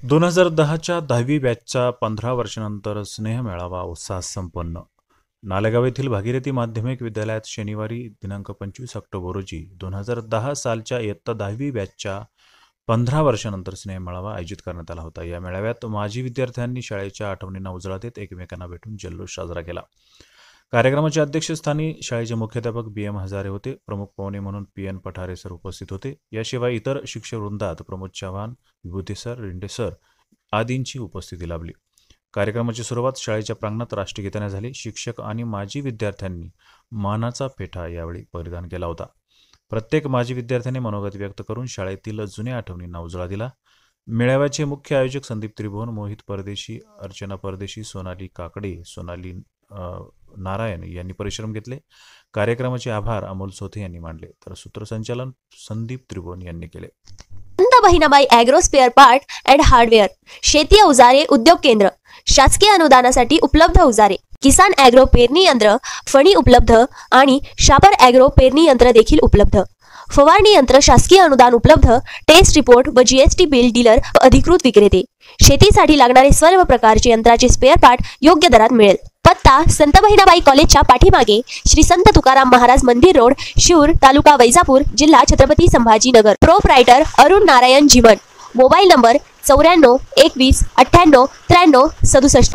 2010च्या 10वी बॅचचा 15 वर्षांनंतर स्नेहमेळावा उत्साहात संपन्न. नालेगाव येथील भागीरथी माध्यमिक विद्यालयात शनिवारी दिनांक 25 ऑक्टोबर रोजी 2010 सालच्या इयत्ता 10वी बॅचच्या 15 वर्षांनंतर स्नेहमेळावा आयोजित करण्यात आला होता. या मेळाव्यात माजी विद्यार्थ्यांनी शाळेच्या आठवणींना उजाळा देत एकमेकांना भेटून जल्लोष साजरा केला. कार्यक्रमाच्या अध्यक्षस्थानी शाळेचे मुख्याध्यापक BM हजारे होते. प्रमुख पाहुणे म्हणून PN पठारे सर उपस्थित होते. याशिवाय इतर शिक्षकवृंदात प्रमोद चव्हाण, विभूती सर, रिंडे सर आदींची उपस्थिती लाभली. कार्यक्रमाची सुरुवात शाळेच्या प्रांगणात राष्ट्रगीताने झाली. शिक्षक आणि माजी विद्यार्थ्यांनी मानाचा पेठा यावेळी परिधान केला होता. प्रत्येक माजी विद्यार्थ्याने मनोगत व्यक्त करून शाळेतील जुन्या आठवणींना उजाळा दिला. मेळाव्याचे मुख्य आयोजक संदीप त्रिभुवन, मोहित परदेशी, अर्चना परदेशी, सोनाली काकडे, सोनाली नारायण यांनी परिश्रम घेतले. कार्यक्रमाचे आभार अमोल सोथे यांनी मानले, तर सूत्रसंचालन संदीप त्रिभुवन यांनी केले. संत Bahinabai agro spare part and hardware, शेती अवजारे उद्योग केंद्र, शासकीय अनुदानासाठी उपलब्ध अवजारे, किसान ॲग्रो पेरणी यंत्र, फणी उपलब्ध आणि शापर ॲग्रो पेरणी यंत्र देखील उपलब्ध. फवारणी यंत्र शासकीय अनुदान उपलब्ध. टेस्ट रिपोर्ट व GST बिल डीलर व अधिकृत विक्रेते. शेतीसाठी लागणारे सर्व प्रकारचे यंत्राचे स्पेअर पार्ट योग्य दरात मिळेल. पत्ता संत बहिणाबाई कॉलेजच्या पाठीमागे, श्री संत तुकाराम महाराज मंदिर रोड, शिऊर, तालुका वैजापूर, जिल्हा Chhatrapati Sambhajinagar. Proprietor Arun Narayan Jeevan. Mobile number 94 21 98 93 67.